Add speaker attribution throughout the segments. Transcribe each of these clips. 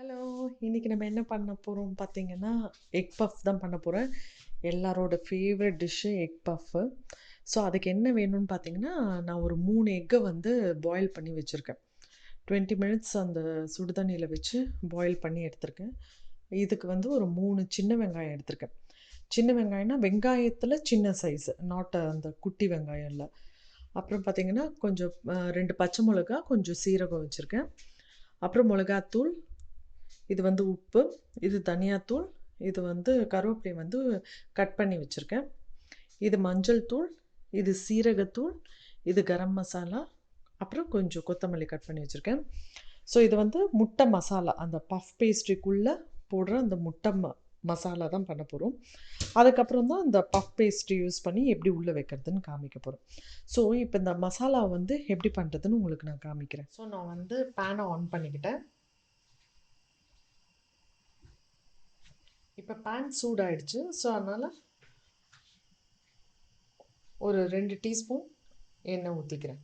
Speaker 1: Hello! இன்னைக்கு நம்ம என்ன பண்ண போறோம் பார்த்தீங்கன்னா, எக் பஃப் தான் பண்ண போறேன். எல்லாரோட favourite dish egg puff. So, அதுக்கு என்ன வேணும்னு பார்த்தீங்கன்னா, நான் ஒரு 3 எக்க வந்து பாயில் பண்ணி வச்சுருக்கேன். 20 மினிட்ஸ் அந்த சுடு தண்ணீல வச்சு பாயில் பண்ணி எடுத்திருக்கேன். இதுக்கு வந்து ஒரு 3 சின்ன வெங்காயம் எடுத்திருக்கேன். சின்ன வெங்காயம்னா, வெங்காயத்தில சின்ன சைஸு. நாட் அந்த குட்டி வெங்காயம் இல்ல. அப்புறம் பார்த்தீங்கன்னா, கொஞ்சம் 2 பச்சை மிளகா, கொஞ்சம் சீரகம் வச்சுருக்கேன். அப்புறம் மிளகாத்தூள், இது வந்து உப்பு, இது தனியாத்தூள், இது வந்து கருவேப்பிலை வந்து கட் பண்ணி வச்சுருக்கேன். இது மஞ்சள் தூள், இது சீரகத்தூள், இது கரம் மசாலா, அப்புறம் கொஞ்சம் கொத்தமல்லி கட் பண்ணி வச்சுருக்கேன். ஸோ இது வந்து முட்டை மசாலா, அந்த பஃப் பேஸ்ட்ரிக்குள்ளே போடுற அந்த முட்டை மசாலா தான் பண்ண போகிறோம். அதுக்கப்புறம் தான் இந்த பஃப் பேஸ்ட்ரி யூஸ் பண்ணி எப்படி உள்ளே வைக்கிறதுன்னு காமிக்க போகிறோம். ஸோ இப்போ இந்த மசாலா வந்து எப்படி பண்ணுறதுன்னு உங்களுக்கு நான் காமிக்கிறேன். ஸோ நான் வந்து பேனை ஆன் பண்ணிக்கிட்டேன். இப்போ பேன் சூடாயிடுச்சு. ஸோ அதனால் ஒரு 2 டீஸ்பூன் எண்ணெய் ஊற்றிக்கிறேன்.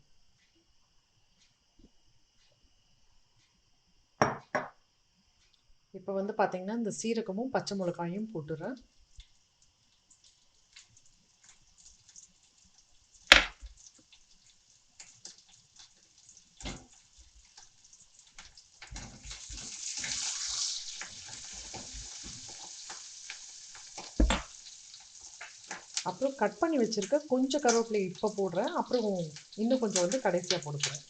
Speaker 1: இப்போ வந்து பார்த்தீங்கன்னா, இந்த சீரகமும் பச்சை மிளகாயும் போட்டுறேன். அப்புறம் கட் பண்ணி வச்சுருக்க கொஞ்சம் கருவேப்பிலை இப்போ போடுறேன். அப்புறம் இன்னும் கொஞ்சம் வந்து கடைசியாக போடுறேன்.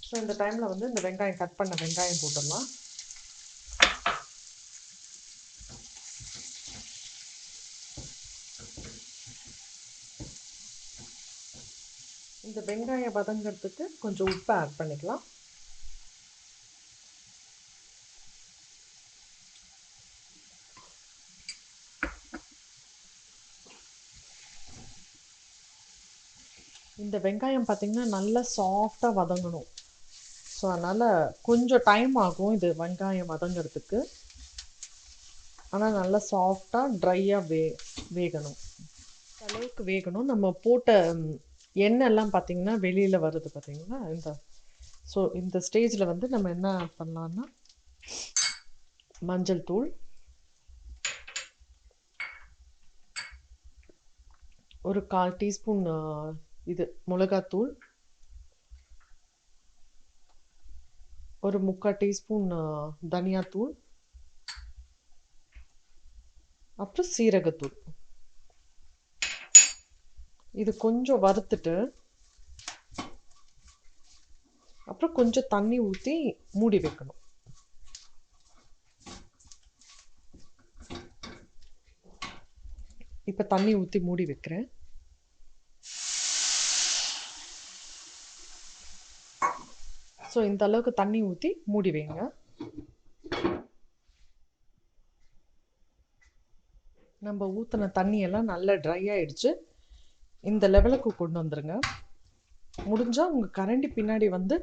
Speaker 1: ஸோ இந்த டைமில் வந்து இந்த வெங்காயம் கட் பண்ண வெங்காயம் போட்டுடலாம். இந்த வெங்காயம் வதங்கிறதுக்கு கொஞ்சம் உப்பு ஆட் பண்ணிக்கலாம். இந்த வெங்காயம் பார்த்திங்கன்னா நல்லா சாஃப்டாக வதங்கணும். ஸோ அதனால் கொஞ்சம் டைம் ஆகும் இது வெங்காயம் வதங்கிறதுக்கு. ஆனால் நல்லா சாஃப்டாக ட்ரையாக வேகணும். அளவுக்கு வேகணும். நம்ம போட்ட எண்ணெய்லாம் பார்த்திங்கன்னா வெளியில் வருது பார்த்திங்களா இந்த. ஸோ இந்த ஸ்டேஜில் வந்து நம்ம என்ன பண்ணலான்னா, மஞ்சள் தூள், ஒரு 1/4 டீஸ்பூன் இது மிளகாத்தூள், ஒரு 3/4 டீஸ்பூன் தனியாத்தூள், அப்புறம் சீரகத்தூள். இது கொஞ்சம் வறுத்துட்டு அப்புறம் கொஞ்சம் தண்ணி ஊற்றி மூடி வைக்கணும். இப்போ தண்ணி ஊற்றி மூடி வைக்கிறேன். ஸோ இந்த அளவுக்கு தண்ணி ஊற்றி மூடி வைங்க. நம்ம ஊற்றின தண்ணியெல்லாம் நல்லா ட்ரை ஆகிடுச்சு. இந்த லெவலுக்கு கொண்டு வந்துடுங்க. முடிஞ்சால் உங்கள் கரண்டி பின்னாடி வந்து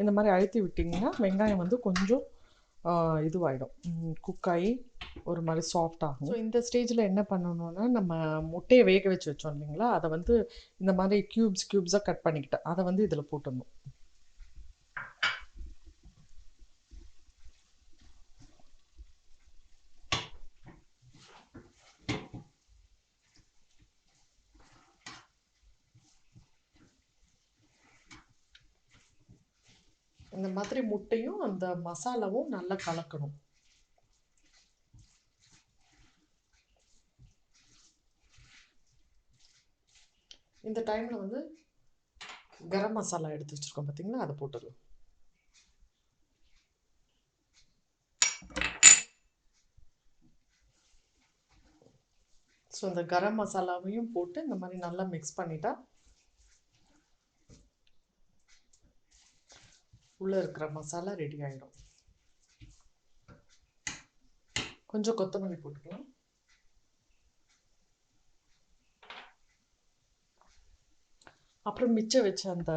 Speaker 1: இந்த மாதிரி அழுத்தி விட்டிங்கன்னா வெங்காயம் வந்து கொஞ்சம் இதுவாகிடும், குக்காகி ஒரு மாதிரி சாஃப்ட் ஆகும். ஸோ இந்த ஸ்டேஜில் என்ன பண்ணணுன்னா, நம்ம முட்டையை வேக வச்சு வச்சோம் இல்லைங்களா, அதை வந்து இந்த மாதிரி க்யூப்ஸாக கட் பண்ணிக்கிட்டேன். அதை வந்து இதில் போட்டுடணும். இந்த மாதிரி முட்டையும் அந்த மசாலாவும் நல்லா கலக்கணும். இந்த டைமில் வந்து கரம் மசாலா எடுத்து வச்சுருக்கோம் பார்த்தீங்களா, அதை போட்டுடலாம். ஸோ இந்த கரம் மசாலாவையும் போட்டு இந்த மாதிரி நல்லா மிக்ஸ் பண்ணிட்டா உள்ளே இருக்கிற மசாலா ரெடி ஆகிடும். கொஞ்சம் கொத்தமல்லி போட்டுக்கலாம். அப்புறம் மிச்சம் வச்ச அந்த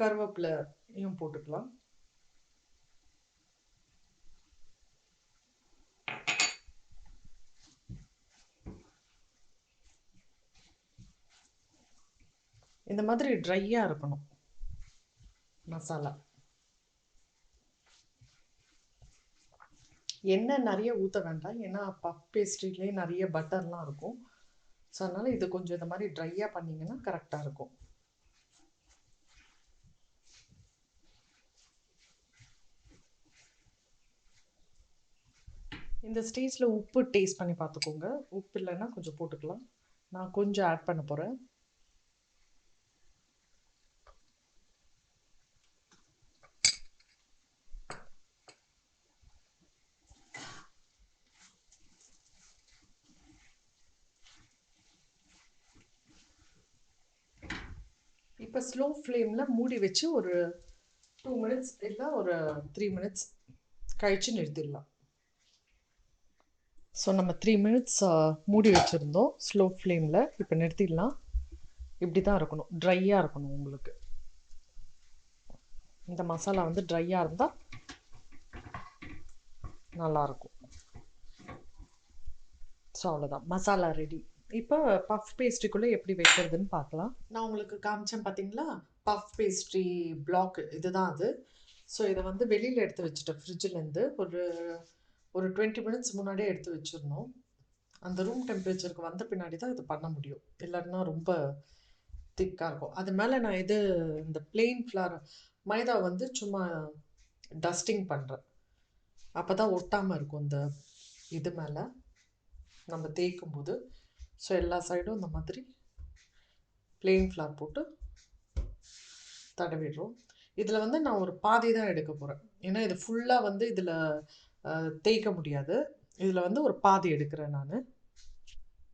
Speaker 1: கருவேப்பிலையும் போட்டுக்கலாம். இந்த மாதிரி ட்ரையாக இருக்கணும் மசாலா. எண்ணெய் நிறைய ஊற்ற வேண்டாம், ஏன்னா பஃப் பேஸ்ட்ரிலேயே நிறைய பட்டர்லாம் இருக்கும். ஸோ அதனால் இது கொஞ்சம் இந்த மாதிரி ட்ரையாக பண்ணிங்கன்னா கரெக்டாக இருக்கும். இந்த ஸ்டேஜில் உப்பு டேஸ்ட் பண்ணி பார்த்துக்கோங்க. உப்பு இல்லைன்னா கொஞ்சம் போட்டுக்கலாம். நான் கொஞ்சம் ஆட் பண்ண போகிறேன். இப்போ ஸ்லோ ஃப்ளேமில் மூடி வச்சு ஒரு 2 மினிட்ஸ் இல்லை ஒரு 3 மினிட்ஸ் கழித்து நிறுத்திடலாம். ஸோ நம்ம 3 மினிட்ஸ் மூடி வச்சுருந்தோம் ஸ்லோ ஃப்ளேமில். இப்போ நிறுத்திடலாம். இப்படி தான் இருக்கணும், ட்ரையாக இருக்கணும். உங்களுக்கு இந்த மசாலா வந்து ட்ரையாக இருந்தால் நல்லாயிருக்கும். ஸோ அவ்வளோதான், மசாலா ரெடி. இப்போ பஃப் பேஸ்ட்ரிக்குள்ளே எப்படி வைக்கிறதுன்னு பார்க்கலாம். நான் உங்களுக்கு காமிச்சேன் பார்த்தீங்களா, பஃப் பேஸ்ட்ரி பிளாக் இதுதான் அது. ஸோ இதை வந்து வெளியில் எடுத்து வச்சுட்டேன் ஃப்ரிட்ஜிலேருந்து. ஒரு 20 மினிட்ஸ் முன்னாடியே எடுத்து வச்சிடணும். அந்த ரூம் டெம்பரேச்சருக்கு வந்த பின்னாடி தான் இது பண்ண முடியும், இல்லைன்னா ரொம்ப திக்காக இருக்கும். அது மேலே நான் இந்த பிளெயின் ஃப்ளார் மைதா வந்து சும்மா டஸ்டிங் பண்ணுறேன். அப்போ தான் ஒட்டாமல் இருக்கும் இந்த இது மேலே நம்ம தேய்க்கும் போது. ஸோ எல்லா சைடும் இந்த மாதிரி பிளெயின் ஃப்ளார் போட்டு தடவிடுறோம். இதில் வந்து நான் ஒரு பாதி தான் எடுக்க போகிறேன், ஏன்னா இது ஃபுல்லாக வந்து இதில் தேய்க்க முடியாது. இதில் வந்து ஒரு பாதி எடுக்கிறேன் நான்.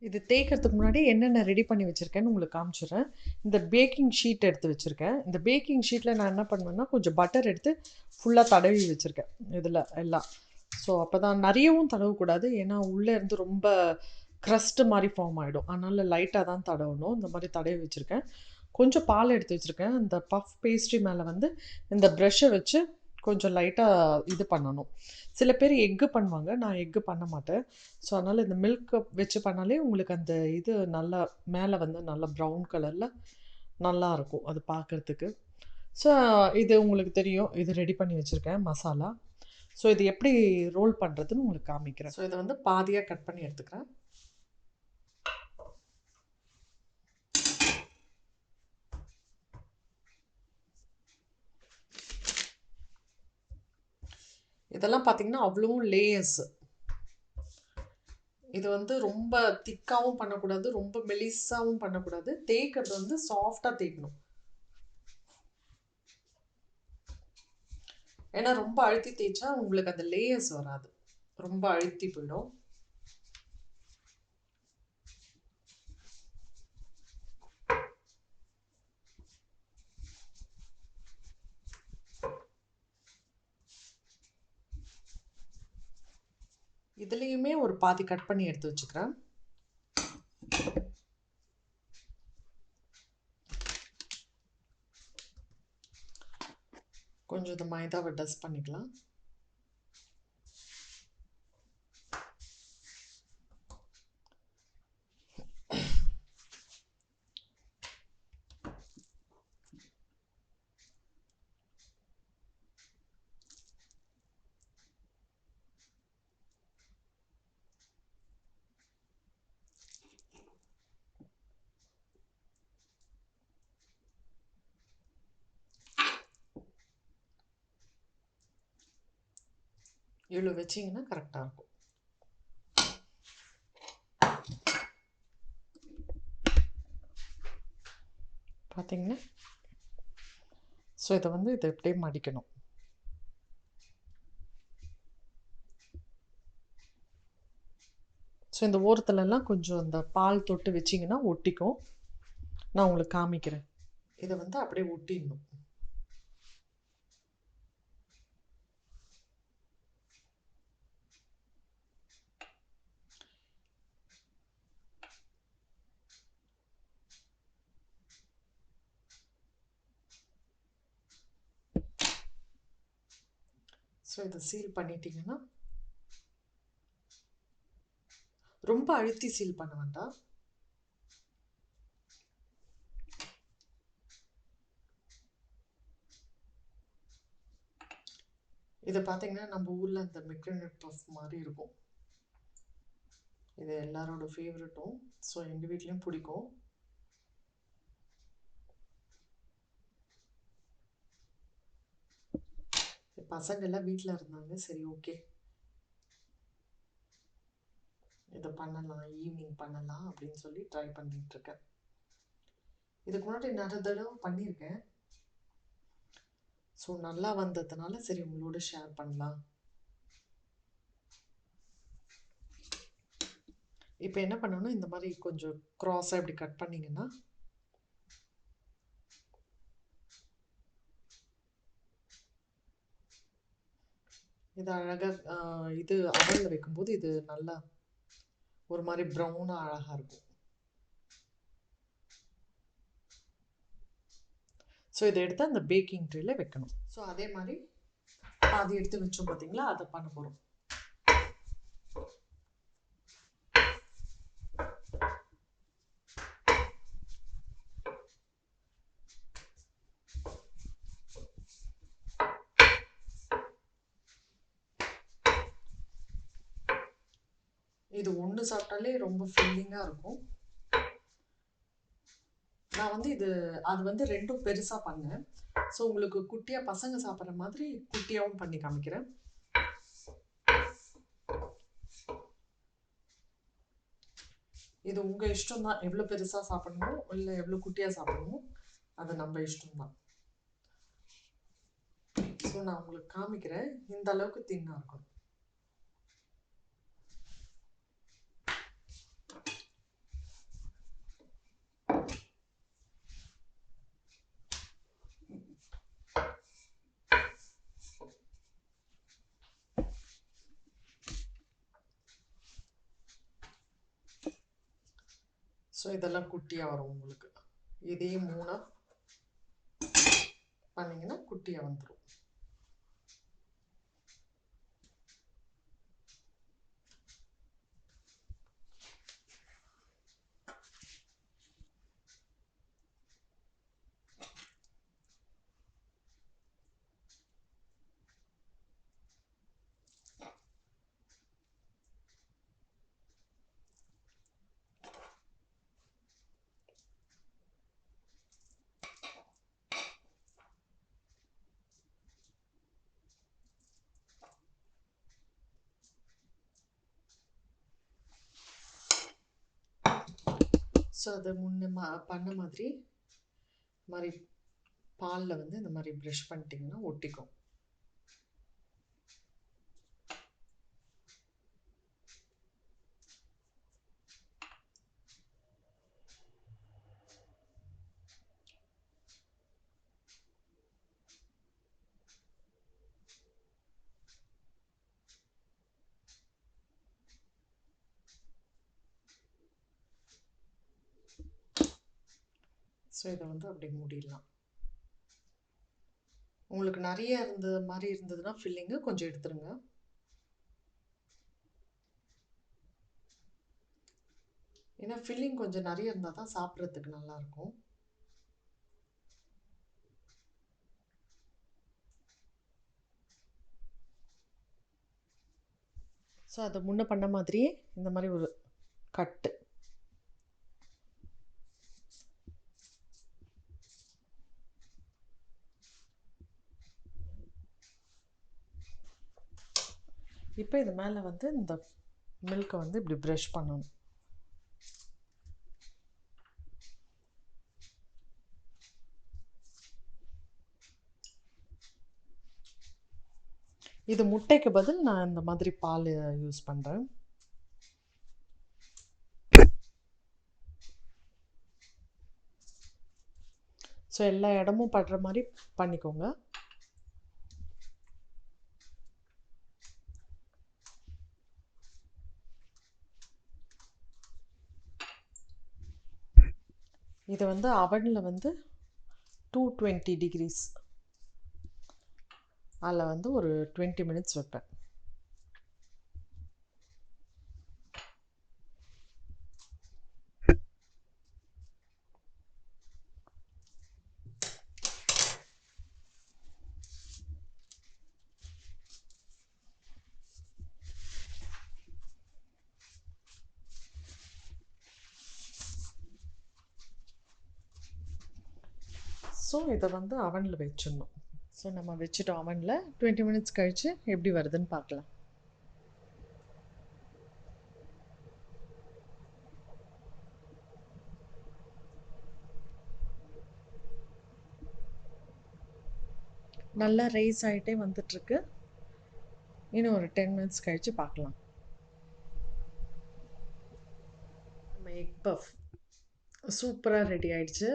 Speaker 1: இது தேய்க்கிறதுக்கு முன்னாடி என்னென்ன ரெடி பண்ணி வச்சுருக்கேன்னு உங்களுக்கு காமிச்சிடுறேன். இந்த பேக்கிங் ஷீட் எடுத்து வச்சுருக்கேன். இந்த பேக்கிங் ஷீட்டில் நான் என்ன பண்ணுவேன்னா கொஞ்சம் பட்டர் எடுத்து ஃபுல்லாக தடவி வச்சுருக்கேன் இதில் எல்லாம். ஸோ அப்போ தான் நிறையவும் தடவக்கூடாது, ஏன்னா உள்ளே இருந்து ரொம்ப க்ரஸ்ட்டு மாதிரி ஃபார்ம் ஆகிடும். அதனால் லைட்டாக தான் தடவணும். இந்த மாதிரி தடவி வச்சுருக்கேன். கொஞ்சம் பால் எடுத்து வச்சுருக்கேன். இந்த பஃப் பேஸ்ட்ரி மேலே வந்து இந்த ப்ரெஷ்ஷை வச்சு கொஞ்சம் லைட்டாக இது பண்ணணும். சில பேர் எக்கு பண்ணுவாங்க, நான் எக்கு பண்ண மாட்டேன். ஸோ அதனால் இந்த மில்க் வச்சு பண்ணாலே உங்களுக்கு அந்த இது நல்லா மேலே வந்து நல்லா ப்ரௌன் கலரில் நல்லாயிருக்கும் அது பார்க்குறதுக்கு. ஸோ இது உங்களுக்கு தெரியும், இது ரெடி பண்ணி வச்சுருக்கேன் மசாலா. ஸோ இது எப்படி ரோல் பண்ணுறதுன்னு உங்களுக்கு காமிக்கிறேன். ஸோ இதை வந்து பாதியாக கட் பண்ணி எடுத்துக்கிறேன். இதெல்லாம் பார்த்தீங்கன்னா அவ்வளவும் லேயர்ஸ். இது வந்து ரொம்ப திக்காகவும் பண்ணக்கூடாது, ரொம்ப மெலிசாகவும் பண்ணக்கூடாது. தேய்க்கிறது வந்து சாஃப்டாக தேய்க்கணும், ஏன்னா ரொம்ப அழுத்தி தேய்ச்சா உங்களுக்கு அந்த லேயர்ஸ் வராது, ரொம்ப அழுத்தி போயிடும். இதுலேயுமே ஒரு பாதி கட் பண்ணி எடுத்து வச்சுக்கிறேன். கொஞ்சம் இந்த மைதாவை டஸ்ட் பண்ணிக்கலாம். இவ்வளோ வச்சிங்கன்னா கரெக்டாக இருக்கும். பார்த்தீங்கன்னா ஸோ இதை வந்து இதை எப்படியே மடிக்கணும். ஸோ இந்த ஓரத்துலலாம் கொஞ்சம் இந்த பால் தொட்டு வச்சிங்கன்னா ஒட்டிக்கும். நான் உங்களுக்கு காமிக்கிறேன். இதை வந்து அப்படியே ஒட்டிடணும். ஸோ இதை சீல் பண்ணிட்டீங்கன்னா, ரொம்ப அழுத்தி சீல் பண்ண வேண்டாம். இது பார்த்தீங்கன்னா நம்ம ஊரில் அந்த மிக்ரனட் பஃப் மாதிரி இருக்கும். இது எல்லாரோட ஃபேவரட்டும். ஸோ எங்கள் வீட்லேயும் பிடிக்கும். பசங்கள்லாம் வீட்டில் இருந்தாங்க. சரி, ஓகே, இதை பண்ணலாம், ஈவினிங் பண்ணலாம் அப்படின்னு சொல்லி ட்ரை பண்ணிகிட்ருக்கேன். இதுக்கு முன்னாடி நிறைய தடவை பண்ணியிருக்கேன். ஸோ நல்லா வந்ததுனால சரி உங்களோட ஷேர் பண்ணலாம். இப்போ என்ன பண்ணணும், இந்த மாதிரி கொஞ்சம் க்ராஸாக இப்படி கட் பண்ணிங்கன்னா இது அழகாக இது அவனில் வைக்கும்போது இது நல்லா ஒரு மாதிரி ப்ரௌனாக அழகாக இருக்கும். ஸோ இதை எடுத்து அந்த பேக்கிங் ட்ரேல வைக்கணும். ஸோ அதே மாதிரி பாதி எடுத்து வச்சோம் பார்த்தீங்களா, அதை பண்ண போகிறோம். இது ஒன்று சாப்பிட்டாலே ரொம்ப ஃபில்லிங்காக இருக்கும். நான் வந்து அது வந்து ரெண்டும் பெருசாக பண்ணேன். ஸோ உங்களுக்கு குட்டியாக பசங்க சாப்பிட்ற மாதிரி குட்டியாகவும் பண்ணி காமிக்கிறேன். இது உங்கள் இஷ்டம் தான், எவ்வளோ பெருசாக சாப்பிடணும் இல்லை எவ்வளோ குட்டியாக சாப்பிடணும், அது நம்ம இஷ்டம்தான். ஸோ நான் உங்களுக்கு காமிக்கிறேன். இந்த அளவுக்கு தின்னாக இருக்கணும். ஸோ இதெல்லாம் குட்டியாக வரும் உங்களுக்கு. இதே 3 பண்ணிங்கன்னா குட்டியாக வந்துடும். ஸோ அதை முன்ன பண்ண மாதிரி பாலில் வந்து இந்த மாதிரி ப்ரஷ் பண்ணிட்டீங்கன்னா ஒட்டிக்கும். ஸோ இதை வந்து அப்படி மூடிடலாம். உங்களுக்கு நிறைய மாதிரி இருந்ததுன்னா ஃபில்லிங்கு கொஞ்சம் எடுத்துருங்க. ஏன்னா ஃபில்லிங் கொஞ்சம் நிறைய இருந்தால் தான் சாப்பிட்றதுக்கு நல்லாயிருக்கும். ஸோ அதை முன்ன பண்ண மாதிரியே இந்த மாதிரி ஒரு கட்டு. இப்போ இது மேலே வந்து இந்த மில்கை வந்து இப்படி ப்ரஷ் பண்ணணும். இது முட்டைக்கு பதில் நான் இந்த மாதிரி பால் யூஸ் பண்ணுறேன். ஸோ எல்லா இடமும் படுற மாதிரி பண்ணிக்கோங்க. இதை வந்து அவனில் வந்து 220 டிகிரிஸ் அதில் வந்து ஒரு 20 மினிட்ஸ் வைப்பேன். ஸோ இதை வந்து அவனில் வச்சிடணும். ஸோ நம்ம வச்சுட்டோம் அவனில். 20 மினிட்ஸ் கழித்து எப்படி வருதுன்னு பார்க்கலாம். நல்லா ரைஸ் ஆகிட்டே வந்துட்டுருக்கு. இன்னும் ஒரு 10 மினிட்ஸ் கழித்து பார்க்கலாம். நம்ம எக் பஃப் சூப்பராக ரெடி ஆயிடுச்சு.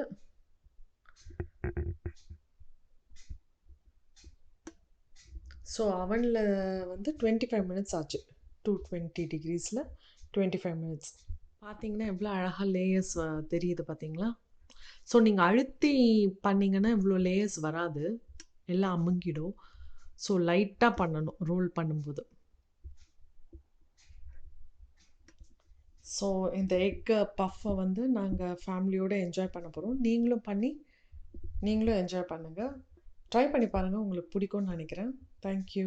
Speaker 1: ஸோ அவனில் வந்து 25 மினிட்ஸ் ஆச்சு. 220 டிகிரிஸில் 25 மினிட்ஸ். பார்த்தீங்கன்னா எவ்வளோ அழகாக லேயர்ஸ் தெரியுது பார்த்தீங்களா? ஸோ நீங்கள் அழுத்தி பண்ணிங்கன்னா இவ்வளோ லேயர்ஸ் வராது, எல்லாம் அமுங்கிடும். ஸோ லைட்டாக பண்ணணும் ரோல் பண்ணும்போது. ஸோ இந்த எக் பஃப்பை வந்து நாங்கள் ஃபேமிலியோடு என்ஜாய் பண்ண போகிறோம். நீங்களும் என்ஜாய் பண்ணுங்கள். ட்ரை பண்ணி பாருங்கள், உங்களுக்கு பிடிக்கும்னு நினைக்கிறேன். தேங்க்யூ.